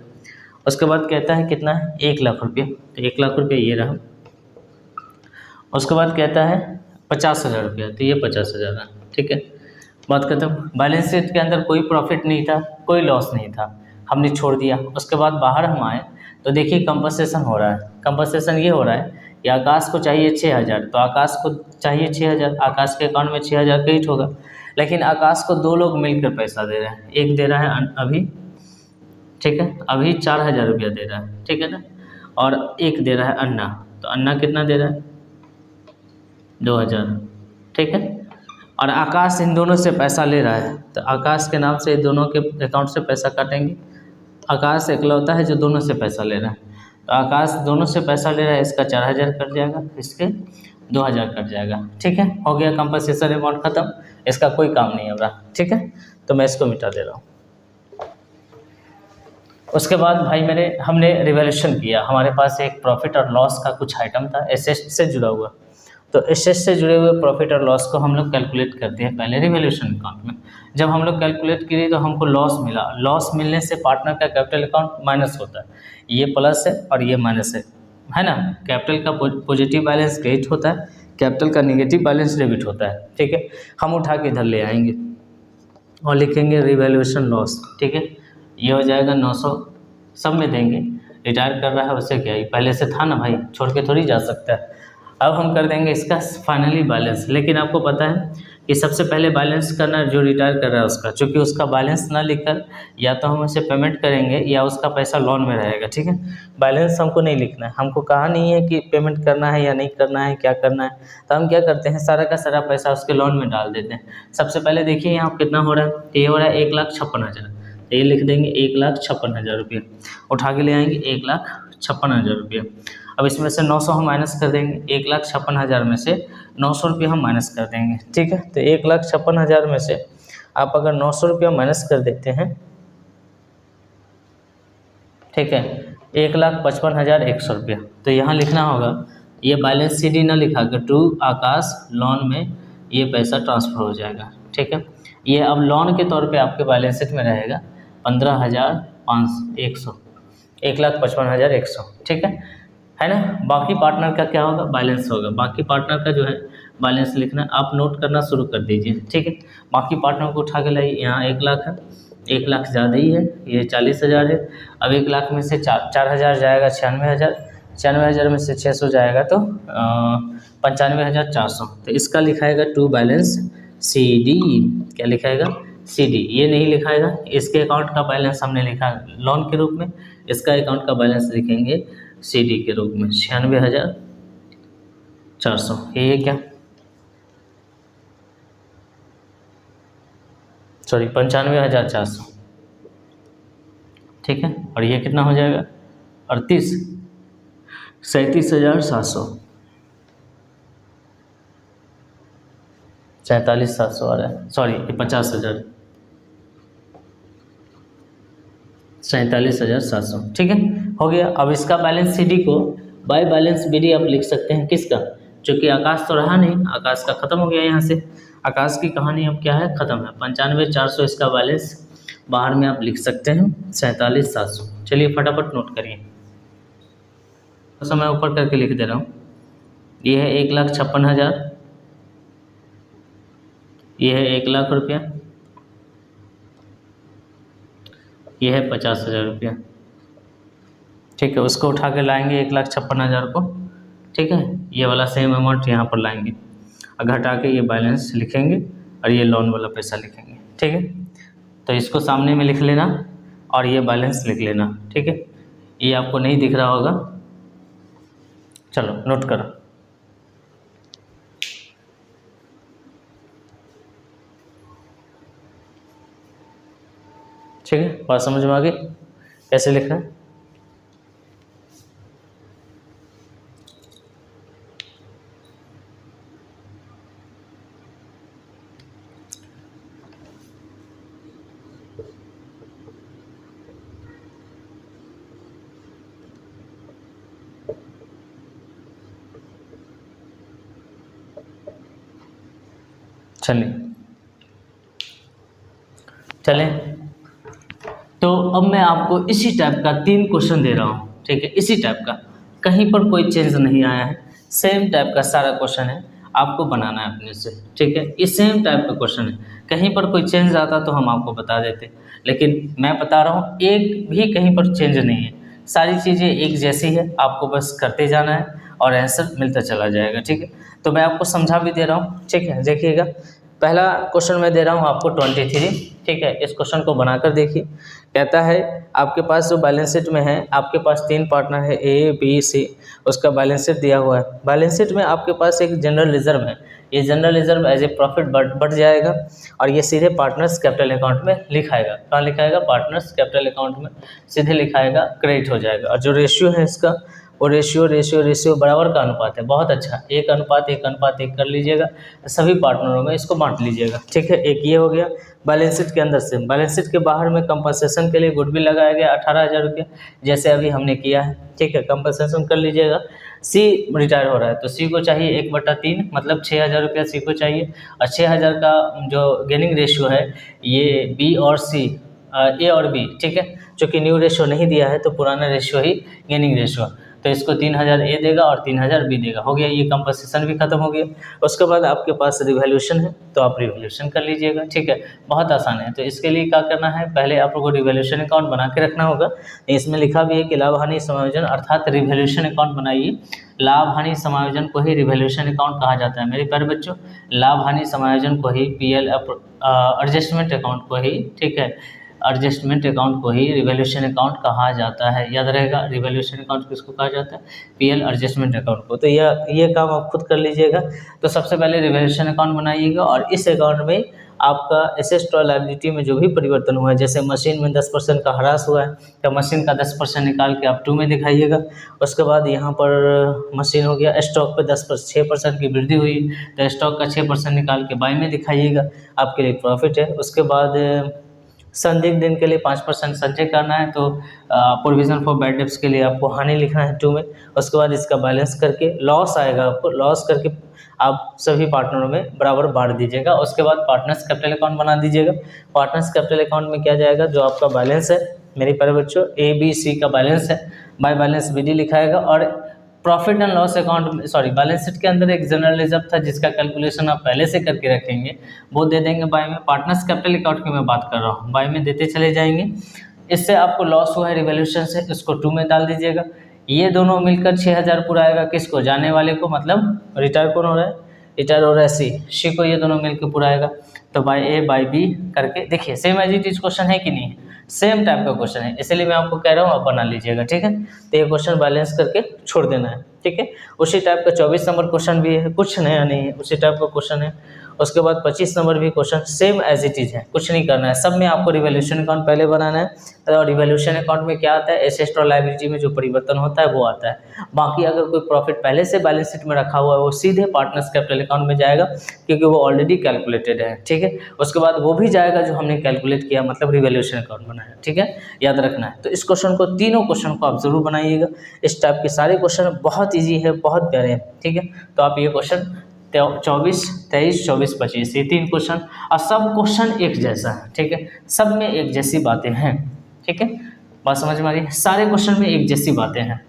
उसके बाद कहता है कितना है? 1,00,000 रुपये, तो 1,00,000 रुपये ये रहा। उसके बाद कहता है 50,000 रुपया, तो ये 50,000 है। ठीक है, बात खत्म। बैलेंस शीट के अंदर कोई प्रॉफिट नहीं था, कोई लॉस नहीं था, हमने छोड़ दिया। उसके बाद बाहर हम आए तो देखिए कंपनसेशन हो रहा है। कंपनसेशन ये हो रहा है कि आकाश को चाहिए 6,000, तो आकाश को चाहिए 6,000, आकाश के अकाउंट में 6,000 क्रेडिट होगा। लेकिन आकाश को 2 लोग मिलकर पैसा दे रहे हैं। एक दे रहा है अभी, ठीक है, अभी 4,000 रुपया दे रहा है। ठीक है ना, और एक दे रहा है अन्ना, तो अन्ना कितना दे रहा है? 2,000। ठीक है, और आकाश इन दोनों से पैसा ले रहा है, तो आकाश के नाम से दोनों के अकाउंट से पैसा काटेंगे। आकाश इकलौता है जो दोनों से पैसा ले रहा है, तो आकाश दोनों से पैसा ले रहा है, इसका 4,000 कट जाएगा, इसके 2,000 कट जाएगा। ठीक है, हो गया कंपनसेशन अमाउंट खत्म, इसका कोई काम नहीं हो रहा। ठीक है, तो मैं इसको मिटा दे रहा हूँ। उसके बाद भाई हमने रिवैल्यूएशन किया। हमारे पास एक प्रॉफिट और लॉस का कुछ आइटम था एसेट से जुड़ा हुआ, तो एसेट से जुड़े हुए प्रॉफिट और लॉस को हम लोग कैलकुलेट करते हैं पहले रिवैल्यूएशन अकाउंट में। जब हम लोग कैलकुलेट किए तो हमको लॉस मिला। लॉस मिलने से पार्टनर का कैपिटल अकाउंट माइनस होता है, ये प्लस है और ये माइनस है ना। कैपिटल का पॉजिटिव बैलेंस क्रेडिट होता है, कैपिटल का नेगेटिव बैलेंस डेबिट होता है। ठीक है, हम उठा के इधर ले आएंगे और लिखेंगे रिवैल्यूएशन लॉस। ठीक है, ये हो जाएगा 900, सब में देंगे। रिटायर कर रहा है उसे क्या, पहले से था ना भाई, छोड़ के थोड़ी जा सकता है। अब हम कर देंगे इसका फाइनली बैलेंस। लेकिन आपको पता है कि सबसे पहले बैलेंस करना जो रिटायर कर रहा है उसका, क्योंकि उसका बैलेंस ना लिखकर या तो हम उसे पेमेंट करेंगे या उसका पैसा लोन में रहेगा। ठीक है, बैलेंस हमको नहीं लिखना है, हमको कहा नहीं है कि पेमेंट करना है या नहीं करना है, क्या करना है। तो हम क्या करते हैं, सारा का सारा पैसा उसके लोन में डाल देते हैं। सबसे पहले देखिए यहाँ कितना हो रहा है, तो ये हो रहा है 1,56,000, तो ये लिख देंगे 1,56,000 रुपये। उठा के ले आएंगे 1,56,000 रुपये। अब इसमें से 900 हम माइनस कर देंगे, 1,56,000 में से 900 रुपये हम माइनस कर देंगे। ठीक है, तो 1,56,000 में से आप अगर 900 रुपया माइनस कर देते हैं, ठीक है, 1,55,100 रुपया, तो यहाँ लिखना होगा, ये बैलेंस CD ना लिखा कर टू आकाश लोन में ये पैसा ट्रांसफ़र हो जाएगा। ठीक है, ये अब लोन के तौर पे आपके बैलेंस शीट में रहेगा 15,100, 1,55,100। ठीक है ना। बाकी पार्टनर का क्या होगा, बैलेंस होगा। बाकी पार्टनर का जो है बैलेंस लिखना आप नोट करना शुरू कर दीजिए। ठीक है, बाकी पार्टनर को उठा के लाइए। यहाँ 1,00,000 है, 1,00,000 ज़्यादा ही है, ये 40,000 है। अब 1,00,000 में से 4,000 जाएगा 96,000, 96,000 में से 600 जाएगा तो 95,400। तो इसका लिखाएगा टू बैलेंस CD। क्या लिखाएगा, CD। ये नहीं लिखाएगा, इसके अकाउंट का बैलेंस हमने लिखा लोन के रूप में, इसका अकाउंट का बैलेंस लिखेंगे CD के रूप में 96,400। ये क्या, सॉरी 95,400। ठीक है, और ये कितना हो जाएगा 37,700 47,700 आ रहा है, सॉरी 50,000, 47,700। ठीक है, हो गया। अब इसका बैलेंस CD को बाय बैलेंस BD आप लिख सकते हैं, किसका, क्योंकि आकाश तो रहा नहीं, आकाश का ख़त्म हो गया। यहाँ से आकाश की कहानी अब क्या है, ख़त्म है। 95,400 इसका बैलेंस बाहर में आप लिख सकते हैं 47,700। चलिए फटाफट नोट करिए, तो मैं ऊपर करके लिख दे रहा हूँ। ये है 1,56,000, ये है 1,00,000 रुपया, ये है 50,000 रुपया। ठीक है, उसको उठा के लाएंगे 1,56,000 को। ठीक है, ये वाला सेम अमाउंट यहाँ पर लाएंगे और घटा के ये बैलेंस लिखेंगे और ये लोन वाला पैसा लिखेंगे। ठीक है, तो इसको सामने में लिख लेना और ये बैलेंस लिख लेना। ठीक है, ये आपको नहीं दिख रहा होगा, चलो नोट करो। ठीक है, बात समझ में आ गई कैसे लिखना है? चलें, तो अब मैं आपको इसी टाइप का 3 क्वेश्चन दे रहा हूँ। ठीक है, इसी टाइप का, कहीं पर कोई चेंज नहीं आया है, सेम टाइप का सारा क्वेश्चन है, आपको बनाना है अपने से। ठीक है, ये सेम टाइप का क्वेश्चन है, कहीं पर कोई चेंज आता तो हम आपको बता देते, लेकिन मैं बता रहा हूँ एक भी कहीं पर चेंज नहीं है, सारी चीज़ें एक जैसी है, आपको बस करते जाना है और आंसर मिलता चला जाएगा। ठीक है, तो मैं आपको समझा भी दे रहा हूँ। ठीक है, देखिएगा, पहला क्वेश्चन मैं दे रहा हूँ आपको 23। ठीक है, इस क्वेश्चन को बनाकर देखिए। कहता है आपके पास जो बैलेंस शीट में है, आपके पास 3 पार्टनर है ए बी सी, उसका बैलेंस शीट दिया हुआ है। बैलेंस शीट में आपके पास एक जनरल रिजर्व है, ये general reserve as a profit बढ़ जाएगा और ये सीधे पार्टनर्स कैपिटल अकाउंट में लिखाएगा। कहाँ लिखाएगा? पार्टनर्स कैपिटल अकाउंट में सीधे लिखाएगा, क्रेडिट हो जाएगा। और जो रेशियो है इसका, वो रेशियो बराबर का अनुपात है। बहुत अच्छा, 1:1:1 कर लीजिएगा, सभी पार्टनरों में इसको बांट लीजिएगा। ठीक है, एक ये हो गया बैलेंस शीट के अंदर से। बैलेंस शीट के बाहर में कंपनसेशन के लिए गुडविल लगाया गया 18,000 रुपया, जैसे अभी हमने किया है। ठीक है, कंपनसेशन कर लीजिएगा। सी रिटायर हो रहा है तो सी को चाहिए 1/3, मतलब 6,000 रुपया सी को चाहिए। और 6,000 का जो गेनिंग रेशियो है, ये बी और सी, ए और बी। ठीक है, चूँकि न्यू रेशियो नहीं दिया है तो पुराना रेशियो ही गेनिंग रेशियो, तो इसको 3,000 ए देगा और 3,000 बी देगा। हो गया, ये कंपनसेशन भी खत्म हो गया। उसके बाद आपके पास रिवैल्यूएशन है, तो आप रिवैल्यूएशन कर लीजिएगा। ठीक है, बहुत आसान है। तो इसके लिए क्या करना है, पहले आप लोगों को रिवैल्यूएशन अकाउंट बना के रखना होगा। इसमें लिखा भी है कि लाभ हानि समायोजन अर्थात रिवैल्यूएशन अकाउंट बनाइए। लाभ हानि समायोजन को ही रिवैल्यूएशन अकाउंट कहा जाता है मेरे प्यारे बच्चों। लाभ हानि समायोजन को ही पीएल एडजस्टमेंट अकाउंट को ही, ठीक है, एडजस्टमेंट अकाउंट को ही रिवैल्यूएशन अकाउंट कहा जाता है। याद रहेगा, रिवैल्यूएशन अकाउंट किसको कहा जाता है? पीएल एडजस्टमेंट अकाउंट को। तो ये काम आप खुद कर लीजिएगा। तो सबसे पहले रिवैल्यूएशन अकाउंट बनाइएगा और इस अकाउंट में आपका एसेट और लायबिलिटी में जो भी परिवर्तन हुआ है, जैसे मशीन में 10% का ह्रास हुआ है तो मशीन का 10% निकाल के आप 2 में दिखाइएगा। उसके बाद यहाँ पर मशीन हो गया, स्टॉक पे 6% की वृद्धि हुई तो स्टॉक का 6% निकाल के बाई में दिखाइएगा, आपके लिए प्रॉफिट है। उसके बाद संदिग्ध दिन के लिए 5% संचय करना है, तो प्रोविजन फॉर बैड डेब्ट्स के लिए आपको हानि लिखना है 2 में। उसके बाद इसका बैलेंस करके लॉस आएगा, आपको लॉस करके आप सभी पार्टनरों में बराबर बांट दीजिएगा। उसके बाद पार्टनर्स कैपिटल अकाउंट बना दीजिएगा। पार्टनर्स कैपिटल अकाउंट में क्या जाएगा, जो आपका बैलेंस है मेरे प्यारे बच्चों, ए बी सी का बैलेंस है, बाय बैलेंस बी डी लिखाएगा। और profit and loss account, sorry, balance sheet के अंदर एक जनरल रिजर्व था जिसका कैलकुलेशन आप पहले से करके रखेंगे, वो दे देंगे बाय में। पार्टनर्स कैपिटल अकाउंट की मैं बात कर रहा हूँ, बाय में देते चले जाएंगे। इससे आपको लॉस हुआ है रिवैल्यूएशन से, इसको 2 में डाल दीजिएगा। ये दोनों मिलकर 6,000 पूरा आएगा, किसको? जाने वाले को, मतलब रिटायर कौन हो रहा है? रिटायर हो रहा है सी को, ये दोनों मिलकर पूरा आएगा। तो बाय ए बाय बी करके देखिए, same as it is question है कि नहीं? सेम टाइप का क्वेश्चन है, इसलिए मैं आपको कह रहा हूँ आप बना लीजिएगा। ठीक है, तो ये क्वेश्चन बैलेंस करके छोड़ देना है। ठीक है, उसी टाइप का 24 नंबर क्वेश्चन भी है, कुछ नया नहीं है, उसी टाइप का क्वेश्चन है। उसके बाद 25 नंबर भी question same as it is है, कुछ नहीं करना है। सब में आपको रिवैल्यूएशन अकाउंट पहले बनाना है। और रिवैल्यूएशन अकाउंट में क्या आता है, एसेट और लायबिलिटी में जो परिवर्तन होता है वो आता है। बाकी अगर कोई प्रॉफिट पहले से बैलेंस शीट में रखा हुआ है वो सीधे पार्टनर्स कैपिटल अकाउंट में जाएगा, क्योंकि वो ऑलरेडी कैलकुलेटेड है। ठीक है, उसके बाद वो भी जाएगा जो हमने कैलकुलेट किया, मतलब रिवैल्यूएशन अकाउंट बनाया। ठीक है, याद रखना है। तो इस क्वेश्चन को, तीनों क्वेश्चन को आप जरूर बनाइएगा। इस टाइप के सारे क्वेश्चन बहुत ईजी है, बहुत प्यारे हैं। ठीक है, तो आप ये क्वेश्चन 24, 23, 24, 25 ये 3 क्वेश्चन, और सब क्वेश्चन एक जैसा है। ठीक है, सब में एक जैसी बातें हैं। ठीक है, बात समझ में आ गई? सारे क्वेश्चन में एक जैसी बातें हैं,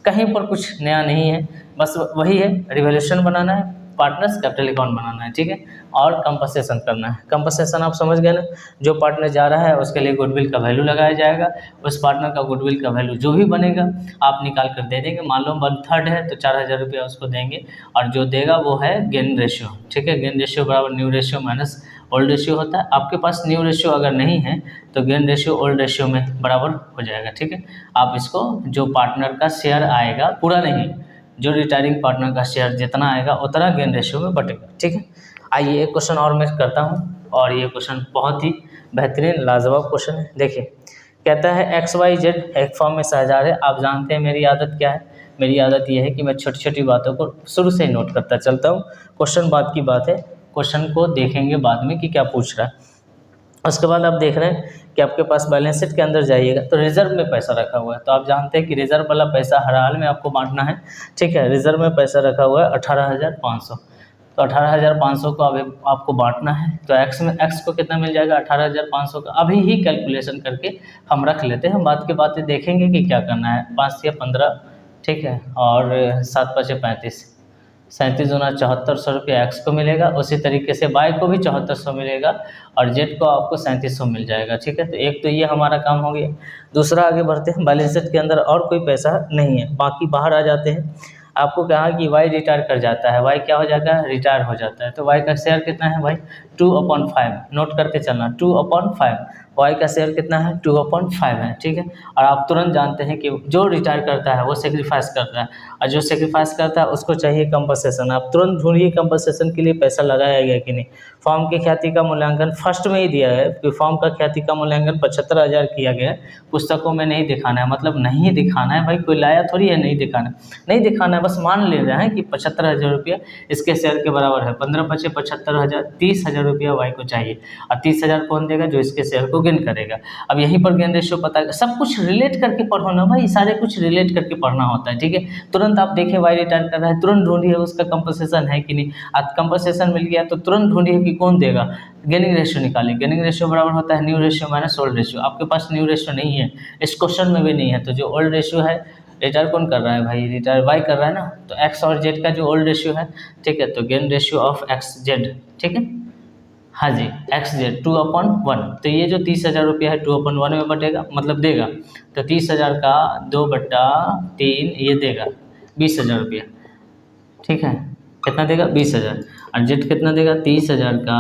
कहीं पर कुछ नया नहीं है, बस वही है, रिवैल्यूएशन बनाना है, पार्टनर्स कैपिटल अकाउंट बनाना है, ठीक है, और कंपनसेशन करना है। कंपनसेशन आप समझ गए ना, जो पार्टनर जा रहा है उसके लिए गुडविल का वैल्यू लगाया जाएगा, उस पार्टनर का गुडविल का वैल्यू जो भी बनेगा आप निकाल कर दे देंगे। मान लो 1/3 है तो 4,000 रुपया उसको देंगे, और जो देगा वो है गेन रेशियो, ठीक है। गेन रेशियो बराबर new ratio minus old ratio होता है। आपके पास न्यू रेशियो अगर नहीं है तो गेन रेशियो ओल्ड रेशियो में बराबर हो जाएगा, ठीक है। आप इसको जो पार्टनर का शेयर आएगा, पूरा नहीं, जो रिटायरिंग पार्टनर का शेयर जितना आएगा उतना गेन रेशियो में बटेगा, ठीक है। आइए एक क्वेश्चन और मैं करता हूँ, और ये क्वेश्चन बहुत ही बेहतरीन लाजवाब क्वेश्चन है। देखिए, कहता है XYZ एक फॉर्म में साझा है। आप जानते हैं मेरी आदत क्या है, मेरी आदत ये है कि मैं छोटी छोटी बातों को शुरू से ही नोट करता चलता हूँ। क्वेश्चन बाद की बात है, क्वेश्चन को देखेंगे बाद में कि क्या पूछ रहा है। उसके बाद आप देख रहे हैं कि आपके पास बैलेंस शीट के अंदर जाइएगा तो रिजर्व में पैसा रखा हुआ है। तो आप जानते हैं कि रिजर्व वाला पैसा हर हाल में आपको बांटना है, ठीक है। रिजर्व में पैसा रखा हुआ है 18,500, तो 18,500 को अब आपको बांटना है। तो एक्स को कितना मिल जाएगा, 18,500 का अभी ही कैलकुलेशन करके हम रख लेते हैं, बाद के बातें देखेंगे कि क्या करना है। 5 या 15, ठीक है, और 7 5 35, 37 गुना 7400 रुपया एक्स को मिलेगा। उसी तरीके से वाई को भी 7400 मिलेगा, और जेड को आपको 3700 मिल जाएगा, ठीक है। तो एक तो ये हमारा काम हो गया। दूसरा आगे बढ़ते हैं, बैलेंस शीट के अंदर और कोई पैसा नहीं है, बाकी बाहर आ जाते हैं। आपको कहा कि वाई रिटायर कर जाता है, वाई क्या हो जाता है, रिटायर हो जाता है। तो वाई का शेयर कितना है भाई, 2/5, नोट करके चलना, 2/5। वाई का शेयर कितना है, 2/5 है, ठीक है। और आप तुरंत जानते हैं कि जो रिटायर करता है वो सेक्रीफाइस करता है, और जो सेक्रीफाइस करता है उसको चाहिए कंपनसेशन। आप तुरंत ढूंढिए कंपनसेशन के लिए पैसा लगाया गया कि नहीं। फॉर्म की ख्याति का मूल्यांकन फर्स्ट में ही दिया है कि फॉर्म का ख्याति का मूल्यांकन 75,000 किया गया है, पुस्तकों में नहीं दिखाना है, मतलब नहीं दिखाना है भाई, कोई लाया थोड़ी है, नहीं दिखाना, नहीं दिखाना है, बस मान ले रहे हैं कि 75,000 रुपया इसके शेयर के बराबर है। 15 × 5 = 75,000, 30,000 रुपया वाई को चाहिए, और 30,000 कौन देगा, जो इसके शेयर को गेन करेगा। अब यहीं पर गेन रेशियो पता है, सब कुछ रिलेट करके पढ़ो ना भाई, सारे कुछ रिलेट करके पढ़ना होता है, ठीक है। तुरंत आप देखिए वाई रिटायर कर रहा है, तुरंत ढूंढिए उसका कंपनसेशन है कि नहीं। अब कंपनसेशन मिल गया तो तुरंत ढूंढिए कि कौन देगा, गेनिंग रेशियो निकालिए। गेनिंग रेशियो बराबर होता है new ratio minus old ratio. आपके पास न्यू रेशियो नहीं है, इस क्वेश्चन में भी नहीं है, तो जो ओल्ड रेशियो है, रिटायर कौन कर रहा है भाई, रिटायर वाई कर रहा है ना, तो एक्स और जेड का जो ओल्ड रेशियो है, ठीक है, तो gain ratio of x Z, ठीक है, हाँ जी, एक्स जेड 2/1। तो ये जो 30,000 रुपया है 2/1 में बटेगा, मतलब देगा, तो 30,000 का 2/3 ये देगा 20,000 रुपया, ठीक है। कितना देगा, 20,000। और जेड कितना देगा, 30,000 का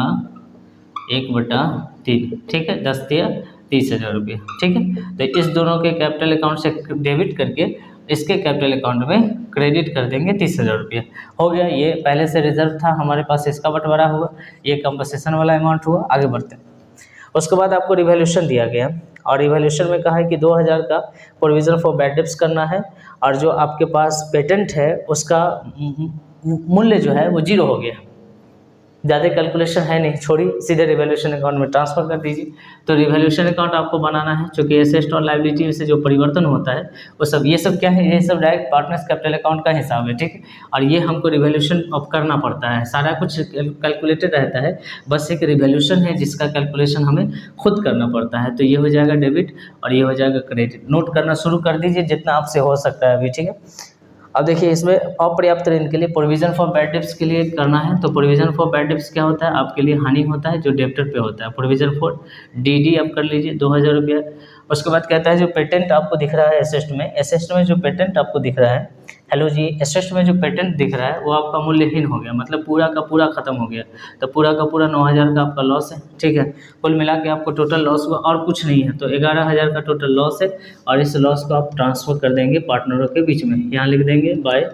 1/3, ठीक है, 10 या 30,000 रुपया, ठीक है। तो इस दोनों के कैपिटल अकाउंट से डेबिट करके इसके कैपिटल अकाउंट में क्रेडिट कर देंगे 30,000 रुपया। हो गया, ये पहले से रिजर्व था हमारे पास, इसका बंटवारा हुआ, ये कंपनसेशन वाला अमाउंट हुआ। आगे बढ़ते हैं, उसके बाद आपको रिवैल्यूएशन दिया गया, और रिवैल्यूएशन में कहा है कि 2,000 का प्रोविजन फॉर बैड डेब्ट्स करना है, और जो आपके पास पेटेंट है उसका मूल्य जो है वो 0 हो गया। ज़्यादा कैलकुलेशन है नहीं, छोड़िए, सीधे रिवैल्यूएशन अकाउंट में ट्रांसफर कर दीजिए। तो रिवैल्यूएशन अकाउंट आपको बनाना है, क्योंकि एसेट और लायबिलिटी से जो परिवर्तन होता है वो सब, ये सब क्या है, ये सब डायरेक्ट पार्टनर्स कैपिटल अकाउंट का हिसाब है, ठीक है। और ये हमको रिवैल्यूएशन अब करना पड़ता है, सारा कुछ कैलकुलेटेड रहता है, बस एक रिवैल्यूएशन है जिसका कैलकुलेशन हमें खुद करना पड़ता है। तो ये हो जाएगा डेबिट और ये हो जाएगा क्रेडिट। नोट करना शुरू कर दीजिए जितना आपसे हो सकता है अभी, ठीक है। अब देखिए, इसमें अपर्याप्त ऋण के लिए प्रोविजन फॉर बैड डेब्ट्स के लिए करना है। तो प्रोविजन फॉर बैड डेब्ट्स क्या होता है, आपके लिए हानि होता है जो डेब्टर पे होता है। प्रोविजन फॉर डीडी आप कर लीजिए 2,000 रुपया। उसके बाद कहता है जो पेटेंट आपको दिख रहा है एसेट में जो पेटेंट आपको दिख रहा है, हेलो जी, एसेट में जो पेटेंट दिख रहा है वो आपका मूल्यहीन हो गया, मतलब पूरा का पूरा खत्म हो गया। तो पूरा का पूरा 9,000 का आपका लॉस है, ठीक है। कुल मिला के आपको टोटल लॉस हुआ और कुछ नहीं है, तो 11,000 का टोटल लॉस है, और इस लॉस को आप ट्रांसफर कर देंगे पार्टनरों के बीच में। यहाँ लिख देंगे बाय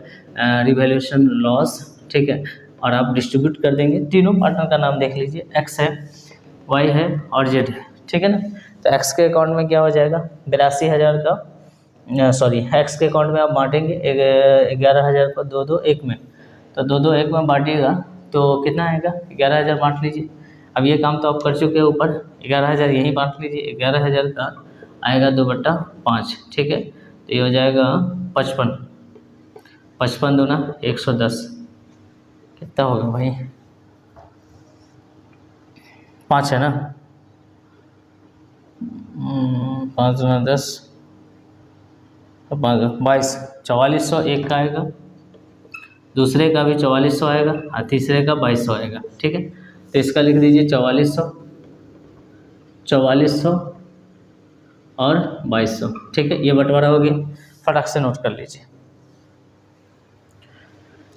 रिवैल्यूएशन लॉस, ठीक है, और आप डिस्ट्रीब्यूट कर देंगे। तीनों पार्टनर का नाम देख लीजिए, एक्स है, वाई है और जेड है, ठीक है ना। तो एक्स के अकाउंट में क्या हो जाएगा, 82,000 का, सॉरी, एक्स के अकाउंट में आप बांटेंगे 11,000 को 2-2 1 में, तो 2-2 1 में बांटिएगा तो कितना आएगा, 11,000 बांट लीजिए। अब ये काम तो आप कर चुके हैं ऊपर, 11,000 यहीं बांट लीजिए, 11,000 का आएगा 2/5, ठीक है। तो ये हो जाएगा 55, 55 दूना 110, कितना होगा भाई, 5 है ना, 5 दूना 10, अब आएगा 22, 4400 एक का आएगा, दूसरे का भी 4400 आएगा और तीसरे का 2200 आएगा। ठीक है, तो इसका लिख दीजिए 4400, 4400 और 2200। ठीक है, ये बंटवारा हो गया, फटाक से नोट कर लीजिए।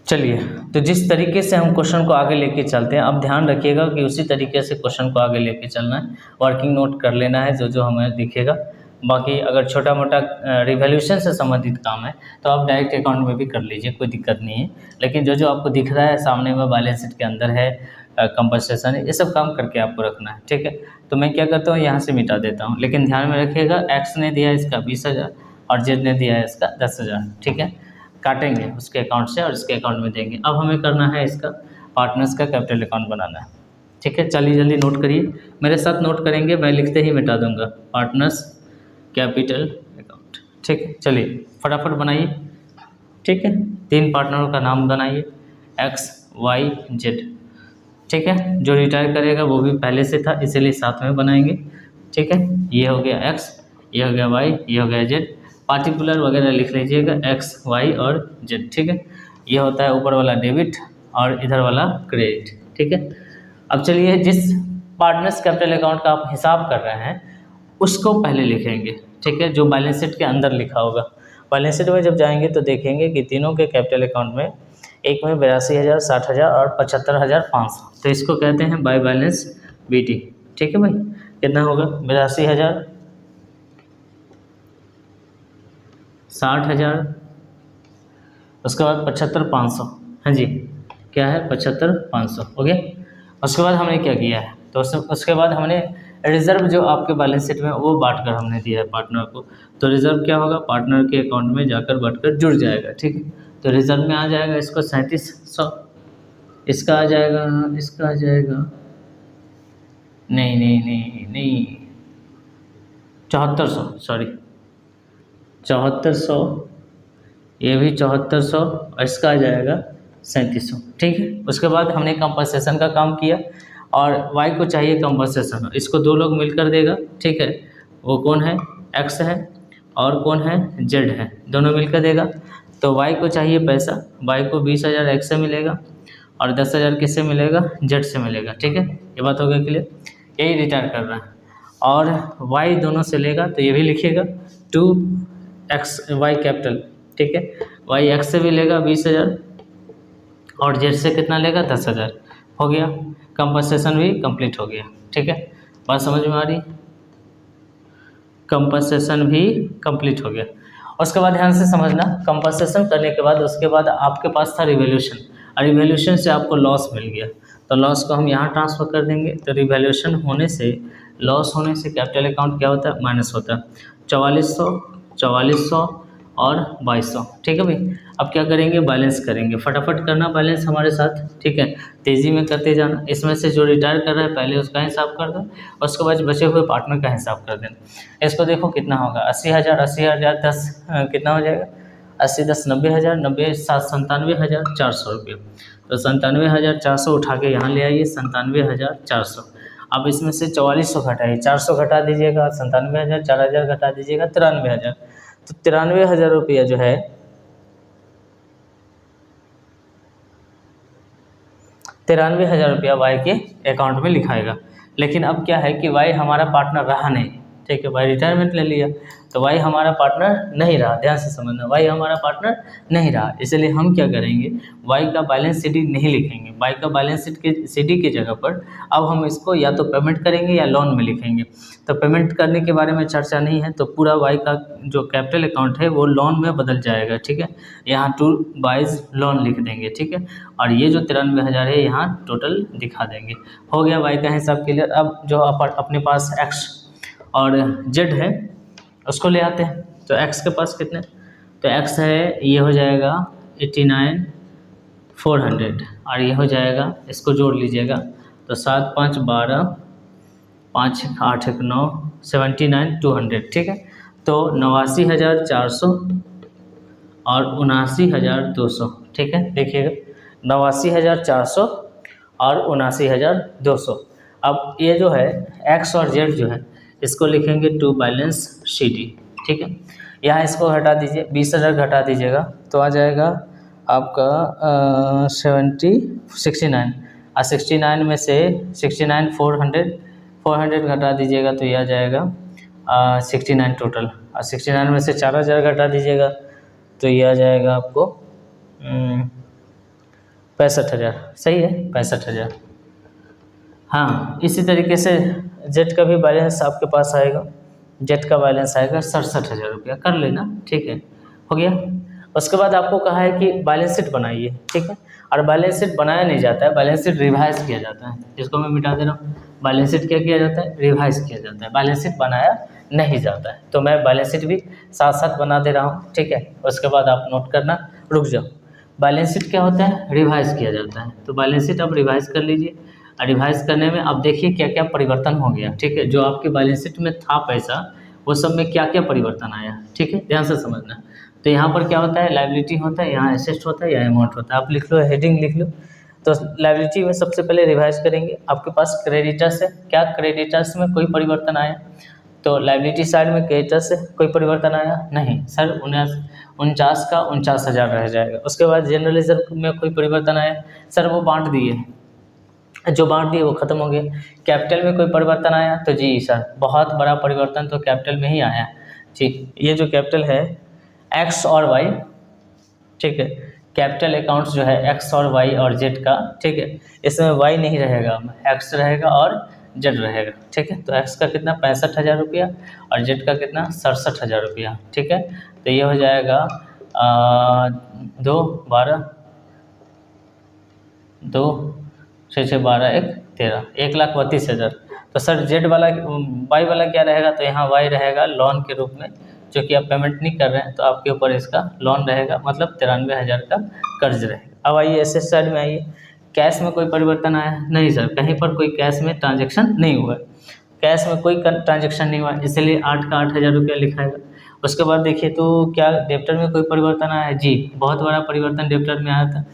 चलिए, तो जिस तरीके से हम क्वेश्चन को आगे लेके चलते हैं, अब ध्यान रखिएगा कि उसी तरीके से क्वेश्चन को आगे लेके चलना है, वर्किंग नोट कर लेना है जो जो हमें दिखेगा। बाकी अगर छोटा मोटा रिवैल्यूएशन से संबंधित काम है तो आप डायरेक्ट अकाउंट में भी कर लीजिए, कोई दिक्कत नहीं है। लेकिन जो जो आपको दिख रहा है सामने में, बैलेंस शीट के अंदर है, कंपनसेशन है, ये सब काम करके आपको रखना है। ठीक है, तो मैं क्या करता हूँ, यहाँ से मिटा देता हूँ, लेकिन ध्यान में रखिएगा एक्स ने दिया इसका 20,000 और जेड ने दिया है इसका 10,000। ठीक है, काटेंगे उसके अकाउंट से और इसके अकाउंट में देंगे। अब हमें करना है इसका पार्टनर्स का कैपिटल अकाउंट बनाना है। ठीक है, चलिए जल्दी नोट करिए, मेरे साथ नोट करेंगे, मैं लिखते ही मिटा दूंगा, पार्टनर्स कैपिटल अकाउंट। ठीक है, चलिए फटाफट बनाइए। ठीक है, 3 पार्टनरों का नाम बनाइए, एक्स वाई जेड। ठीक है, जो रिटायर करेगा वो भी पहले से था, इसीलिए साथ में बनाएंगे। ठीक है, ये हो गया एक्स, ये हो गया वाई, ये हो गया जेड, पार्टिकुलर वगैरह लिख लीजिएगा एक्स वाई और जेड। ठीक है, ये होता है ऊपर वाला डेबिट और इधर वाला क्रेडिट। ठीक है, अब चलिए जिस पार्टनर्स कैपिटल अकाउंट का आप हिसाब कर रहे हैं उसको पहले लिखेंगे। ठीक है, जो बैलेंस शीट के अंदर लिखा होगा, बैलेंस शीट में जब जाएंगे तो देखेंगे कि तीनों के कैपिटल अकाउंट में एक में 82,000, 60,000 और 75,500, तो इसको कहते हैं बाय बैलेंस बीटी। ठीक है भाई, कितना होगा 82,000, 60,000, उसके बाद 75,500। हाँ जी, क्या है 75,500 हो गया। उसके बाद हमने क्या किया है, तो उसके बाद हमने रिजर्व जो आपके बैलेंस शीट में वो बांट कर हमने दिया है पार्टनर को, तो रिजर्व क्या होगा, पार्टनर के अकाउंट में जाकर बांटकर जुड़ जाएगा। ठीक है, तो रिजर्व में आ जाएगा इसको 3700, इसका आ जाएगा, इसका आ जाएगा, नहीं नहीं नहीं नहीं 7400, सॉरी 7400, ये भी 7400 और इसका आ जाएगा 3700। ठीक है, उसके बाद हमने कंपनसेशन का काम किया और वाई को चाहिए कंपनसेशन, इसको 2 लोग मिलकर देगा। ठीक है, वो कौन है, एक्स है और कौन है, जेड है, दोनों मिलकर देगा। तो वाई को चाहिए पैसा, वाई को 20,000 एक्स से मिलेगा और 10,000 किससे मिलेगा, जेड से मिलेगा। ठीक है, ये बात हो गया क्लियर, यही रिटायर कर रहा है। और वाई दोनों से लेगा तो ये भी लिखिएगा 2x वाई कैपिटल। ठीक है, वाई एक्स से भी लेगा 20,000 और जेड से कितना लेगा 10,000, हो गया, कंपनसेशन भी कंप्लीट हो गया। ठीक है, बात समझ में आ रही, कंपनसेशन भी कंप्लीट हो गया। उसके बाद ध्यान से समझना, कंपनसेशन करने के बाद उसके बाद आपके पास था रिवैल्यूएशन, और रिवैल्यूएशन से आपको लॉस मिल गया, तो लॉस को हम यहाँ ट्रांसफ़र कर देंगे। तो रिवैल्यूएशन होने से, लॉस होने से कैपिटल अकाउंट क्या होता है, माइनस होता है, 4400, 4400 और 2200। ठीक है भाई, अब क्या करेंगे, बैलेंस करेंगे, फटाफट करना बैलेंस हमारे साथ। ठीक है, तेज़ी में करते जाना, इसमें से जो रिटायर कर रहा है पहले उसका हिसाब कर दो, उसके बाद बचे हुए पार्टनर का हिसाब कर देना। इसको देखो कितना होगा, 80,000, 80,000 10 कितना हो जाएगा, 80 10 90,000, 90 7 97,400 रुपये। तो 97,400 उठा के यहाँ ले आइए, 97,400। अब इसमें से 4400 घटाइए, 400 घटा दीजिएगा, 97,000, 4,000 घटा दीजिएगा, 93,000। तो 93,000 रुपया जो है, 93,000 रुपया वाई के अकाउंट में लिखाएगा। लेकिन अब क्या है कि वाई हमारा पार्टनर रहा नहीं। ठीक है, वाई रिटायरमेंट ले लिया, तो वाई हमारा पार्टनर नहीं रहा, ध्यान से समझना, वाई हमारा पार्टनर नहीं रहा, इसलिए हम क्या करेंगे, वाई का बैलेंस शीट नहीं लिखेंगे, वाई का बैलेंस शीट के सीडी की जगह पर अब हम इसको या तो पेमेंट करेंगे या लोन में लिखेंगे। तो पेमेंट करने के बारे में चर्चा नहीं है, तो पूरा वाई का जो कैपिटल अकाउंट है वो लोन में बदल जाएगा। ठीक है, यहाँ 2 बाइज लोन लिख देंगे। ठीक है, और ये जो 93,000 है यहाँ टोटल दिखा देंगे। हो गया वाई का हिसाब क्लियर। अब जो अपने पास एक्स और जेड है उसको ले आते हैं। तो एक्स के पास कितने, तो एक्स है, ये हो जाएगा 89,400 और ये हो जाएगा, इसको जोड़ लीजिएगा, तो 7 5 12 5 8 1 9 79,200। ठीक है, तो 89,400 और 79,200। ठीक है, देखिएगा 89,400 और 79,200। अब ये जो है एक्स और जेड जो है इसको लिखेंगे टू बैलेंस शीट। ठीक है। यहाँ इसको हटा दीजिए, 20,000 घटा दीजिएगा तो आ जाएगा आपका 69 और 69 में से 69 400 घटा दीजिएगा तो ये आ जाएगा 69 टोटल, और 69 में से 4,000 घटा दीजिएगा तो ये आ जाएगा आपको 65,000। सही है, 65,000। हाँ, इसी तरीके से जेट का भी बैलेंस आपके पास आएगा। जेट का बैलेंस आएगा 67,000 रुपया, कर लेना, ठीक है, हो गया। उसके बाद आपको कहा है कि बैलेंस शीट बनाइए, ठीक है, और बैलेंस शीट बनाया नहीं जाता है, बैलेंस शीट रिवाइज किया जाता है, जिसको मैं मिटा दे रहा हूँ। बैलेंस शीट क्या किया जाता है? रिवाइज किया जाता है, बैलेंस शीट बनाया नहीं जाता है। तो मैं बैलेंस शीट भी साथ साथ बना दे रहा हूँ, ठीक है। उसके बाद आप नोट करना, रुक जाओ। बैलेंस शीट क्या होता है? रिवाइज किया जाता है। तो बैलेंस शीट आप रिवाइज कर लीजिए। रिवाइज करने में आप देखिए क्या क्या परिवर्तन हो गया, ठीक है। जो आपकी बैलेंस शीट में था पैसा, वो सब में क्या क्या परिवर्तन आया, ठीक है, ध्यान से समझना। तो यहाँ पर क्या होता है? लायबिलिटी होता है, यहाँ एसेट होता है, यहाँ अमाउंट होता है। आप लिख लो, हेडिंग लिख लो। तो लायबिलिटी में सबसे पहले रिवाइज करेंगे। आपके पास क्रेडिटर्स है, क्या क्रेडिटर्स में कोई परिवर्तन आया? तो लायबिलिटी साइड में क्रेडिटर्स से कोई परिवर्तन आया नहीं सर, 49 का 49,000 रह जाएगा। उसके बाद जनरल रिजर्व में कोई परिवर्तन आया? सर वो बांट दिए, जो बांट दिए वो खत्म हो गए। कैपिटल में कोई परिवर्तन आया? तो जी सर, बहुत बड़ा परिवर्तन तो कैपिटल में ही आया। ठीक, ये जो कैपिटल है एक्स और वाई, ठीक है, कैपिटल अकाउंट्स जो है एक्स और वाई और जेड का, ठीक है, इसमें वाई नहीं रहेगा, एक्स रहेगा और जेड रहेगा, ठीक है। तो एक्स का कितना? 65,000 रुपया, और जेड का कितना? 67,000 रुपया, ठीक है। तो ये हो जाएगा 2 12 2 6 6 12 1 13, 1,32,000। तो सर जेड वाला वाई वाला क्या रहेगा? तो यहाँ वाई रहेगा लोन के रूप में, जो कि आप पेमेंट नहीं कर रहे हैं, तो आपके ऊपर इसका लोन रहेगा, मतलब 93,000 का कर्ज रहेगा। अब आइए एसेट साइड में आइए। कैश में कोई परिवर्तन आया? नहीं सर, कहीं पर कोई कैश में ट्रांजेक्शन नहीं हुआ है, कैश में कोई ट्रांजेक्शन नहीं हुआ, इसलिए 8 का 8,000 रुपया लिखाएगा। उसके बाद देखिए तो क्या डेप्टर में कोई परिवर्तन आया है? जी, बहुत बड़ा परिवर्तन डेप्टर में आया था।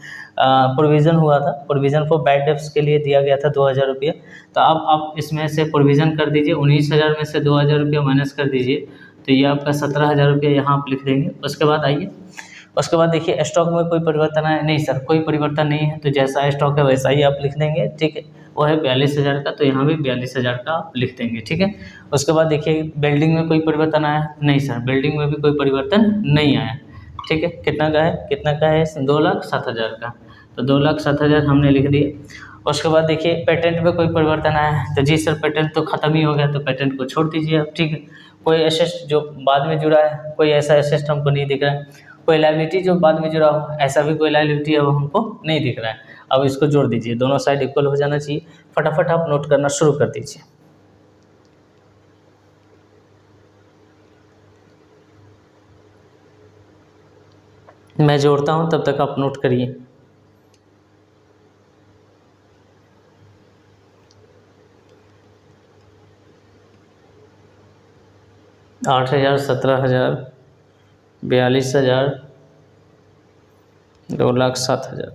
प्रोविज़न हुआ था, प्रोविज़न फॉर बैड डेब्ट्स के लिए दिया गया था 2,000 रुपया। तो अब आप इसमें से प्रोविज़न कर दीजिए, 19,000 में से 2,000 रुपया माइनस कर दीजिए, तो ये आपका 17,000 रुपया यहाँ आप लिख देंगे। उसके बाद आइए, उसके बाद देखिए स्टॉक में कोई परिवर्तन आया? नहीं सर, कोई परिवर्तन नहीं है, तो जैसा स्टॉक है वैसा ही आप लिख देंगे, ठीक है। वो है 42,000 का, तो यहाँ भी 42,000 का आप लिख देंगे, ठीक है। उसके बाद देखिए बिल्डिंग में कोई परिवर्तन आया? नहीं सर, बिल्डिंग में भी कोई परिवर्तन नहीं आया, ठीक है। कितना का है? कितना का है? 2,07,000 का, तो 2,07,000 हमने लिख दिए। उसके बाद देखिए पेटेंट में कोई परिवर्तन आया है? तो जी सर, पेटेंट तो ख़त्म ही हो गया, तो पेटेंट को छोड़ दीजिए आप, ठीक है। कोई एसेट जो बाद में जुड़ा है, कोई ऐसा एसेट हमको नहीं दिख रहा है। कोई लायबिलिटी जो बाद में जुड़ा हो, ऐसा भी कोई लायबिलिटी है वो हमको नहीं दिख रहा है। अब इसको जोड़ दीजिए, दोनों साइड इक्वल हो जाना चाहिए। फटाफट आप नोट करना शुरू कर दीजिए। मैं जोड़ता हूँ, तब तक आप नोट करिए। आठ 8,000, 17,000, 42,000, 2,07,000,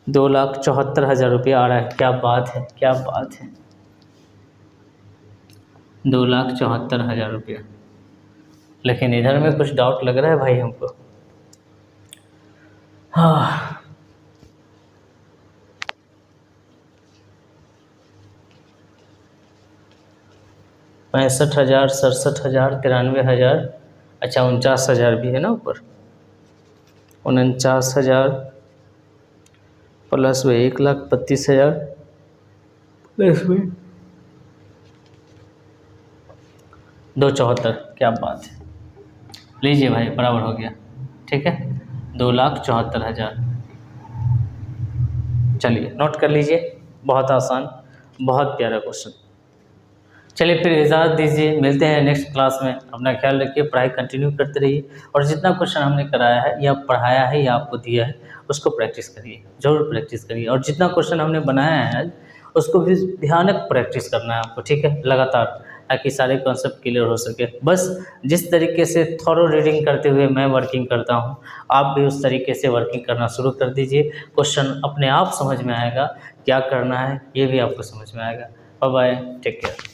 2,74,000 रुपया आ रहा है। क्या बात है, क्या बात है, 2,74,000 रुपया। लेकिन इधर में कुछ डाउट लग रहा है भाई हमको। हाँ, 65,000, 67,000, 93,000, अच्छा 49,000 भी है ना ऊपर। 49,000 प्लस में 1,32,000 प्लस में 274। क्या बात है, लीजिए भाई, बराबर हो गया, ठीक है, 2,74,000। चलिए नोट कर लीजिए, बहुत आसान, बहुत प्यारा क्वेश्चन। चलिए फिर इजाज़त दीजिए, मिलते हैं नेक्स्ट क्लास में। अपना ख्याल रखिए, पढ़ाई कंटिन्यू करते रहिए, और जितना क्वेश्चन हमने कराया है या पढ़ाया है या आपको दिया है उसको प्रैक्टिस करिए, ज़रूर प्रैक्टिस करिए। और जितना क्वेश्चन हमने बनाया है आज, उसको भी ध्यानक प्रैक्टिस करना है आपको, ठीक है, लगातार, ताकि सारे कॉन्सेप्ट क्लियर हो सके। बस जिस तरीके से थॉरो रीडिंग करते हुए मैं वर्किंग करता हूँ, आप भी उस तरीके से वर्किंग करना शुरू कर दीजिए। क्वेश्चन अपने आप समझ में आएगा, क्या करना है ये भी आपको समझ में आएगा। Bye bye, take care.